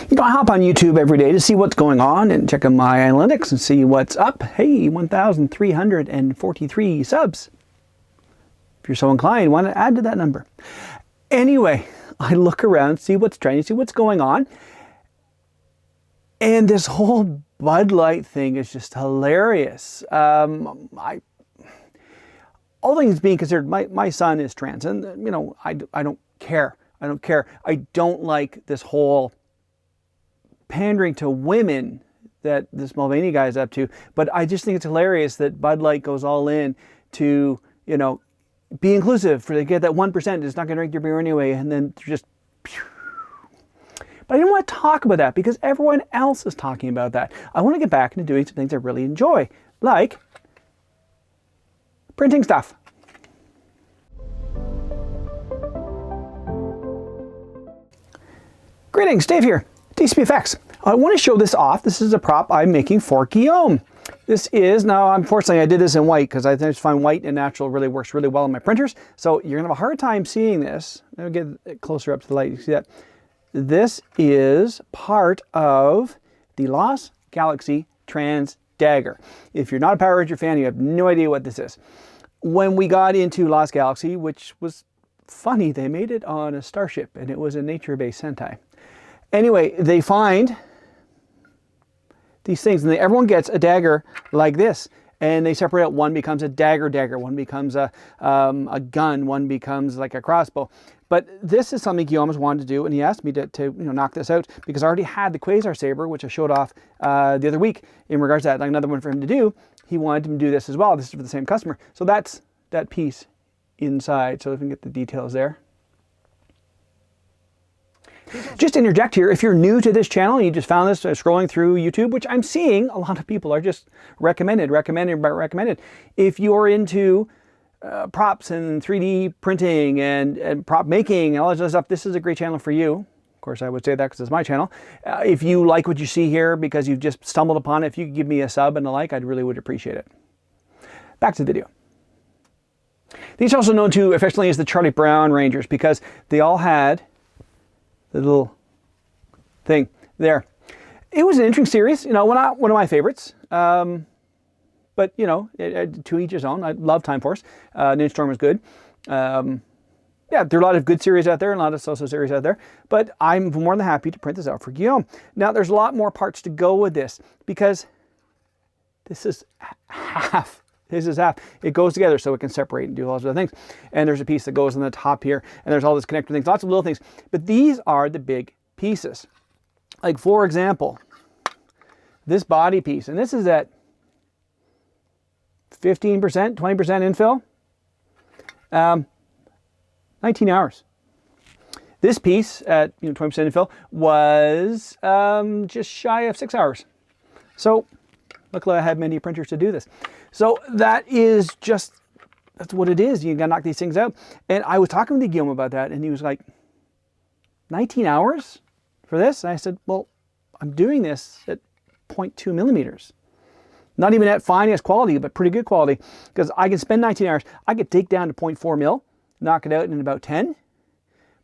You know, I hop on YouTube every day to see what's going on and check on my analytics and see what's up. Hey, 1,343 subs. If you're so inclined, want to add to that number. Anyway, I look around, see what's trending, see what's going on. And this whole Bud Light thing is just hilarious. All things being considered, my son is trans, and you know, I don't care. I don't care. I don't like this whole pandering to women that this Mulvaney guy is up to, but I just think it's hilarious that Bud Light goes all in to, you know, be inclusive for to get that 1% that's not going to drink your beer anyway, and then just. But I don't want to talk about that because everyone else is talking about that. I want to get back into doing some things I really enjoy, like printing stuff. Greetings, Dave here, DCPFX. I want to show this off. This is a prop I'm making for Guillaume. This is, now unfortunately I did this in white because I just find white and natural really works really well on my printers. So you're going to have a hard time seeing this. Let me get it closer up to the light. You see that? This is part of the Lost Galaxy Transdagger. If you're not a Power Ranger fan, you have no idea what this is. When we got into Lost Galaxy, which was funny, they made it on a starship and it was a nature-based Sentai. Anyway, they find these things and everyone gets a dagger like this. And they separate out. One becomes a dagger, one becomes a gun, one becomes like a crossbow. But this is something Guillaume has wanted to do, and he asked me to you know, knock this out because I already had the Quasar Saber, which I showed off the other week in regards to that. Like another one for him to do. He wanted him to do this as well. This is for the same customer. So that's that piece inside. So if we can get the details there. Just interject here, if you're new to this channel and you just found this scrolling through YouTube, which I'm seeing a lot of people are just recommended. If you're into props and 3D printing and prop making and all that stuff, this is a great channel for you. Of course, I would say that because it's my channel. If you like what you see here because you've just stumbled upon it, if you could give me a sub and a like, I really would appreciate it. Back to the video. These are also known to affectionately as the Charlie Brown Rangers because they all had the little thing there. It was an interesting series, you know, one of my favorites. But you know, to each his own. I love Time Force. Ninja Storm was good. Yeah, there are a lot of good series out there and a lot of so-so series out there. But I'm more than happy to print this out for Guillaume. Now, there's a lot more parts to go with this because this is half. This is half. It goes together so it can separate and do all those other things. And there's a piece that goes on the top here, and there's all this connector things, lots of little things. But these are the big pieces. Like, for example, this body piece, and this is at 15%, 20% infill, 19 hours. This piece at 20% infill was just shy of 6 hours. So luckily I had many printers to do this. So that is just, that's what it is. You gotta knock these things out. And I was talking to Guillaume about that and he was like, 19 hours for this? And I said, well, I'm doing this at 0.2 millimeters. Not even at finest quality, but pretty good quality. Because I can spend 19 hours, I could take down to 0.4 mil, knock it out in about 10.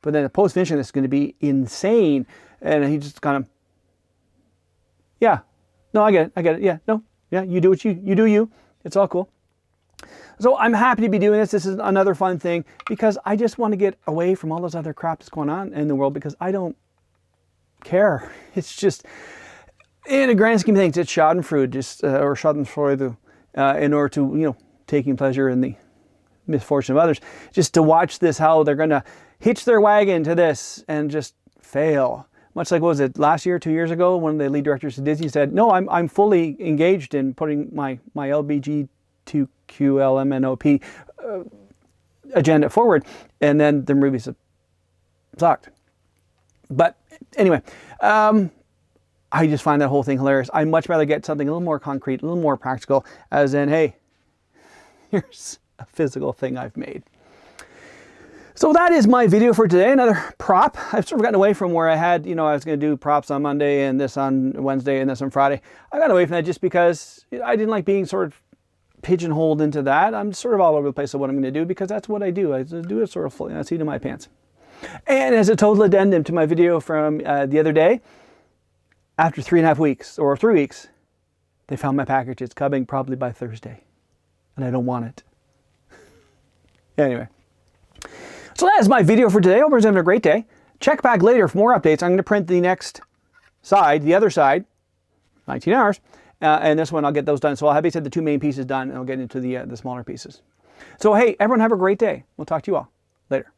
But then the post-finishing this is gonna be insane. And he just kind of, yeah, no, I get it, yeah, no, yeah, you do what you do you. It's all cool. So I'm happy to be doing this. This is another fun thing because I just want to get away from all those other crap that's going on in the world because I don't care. It's just, in a grand scheme of things, it's schadenfreude, just, or schadenfreude, in order to, you know, taking pleasure in the misfortune of others. Just to watch this, how they're going to hitch their wagon to this and just fail. Much like, what was it, last year, 2 years ago, one of the lead directors of Disney said, no, I'm fully engaged in putting my LBGTQLMNOP agenda forward, and then the movies sucked. But anyway, I just find that whole thing hilarious. I'd much rather get something a little more concrete, a little more practical, as in, hey, here's a physical thing I've made. So that is my video for today, another prop. I've sort of gotten away from where I had, you know, I was going to do props on Monday and this on Wednesday and this on Friday. I got away from that just because I didn't like being sort of pigeonholed into that. I'm sort of all over the place of what I'm going to do because that's what I do. I do it sort of fully, I see it in my pants. And as a total addendum to my video from the other day, After 3.5 weeks, or 3 weeks, they found my package. It's coming probably by Thursday. And I don't want it. Anyway. So that is my video for today. Hope everyone's having a great day. Check back later for more updates. I'm going to print the next side, the other side, 19 hours. And this one, I'll get those done. So I'll have basically the 2 main pieces done, and I'll get into the smaller pieces. So hey, everyone have a great day. We'll talk to you all later.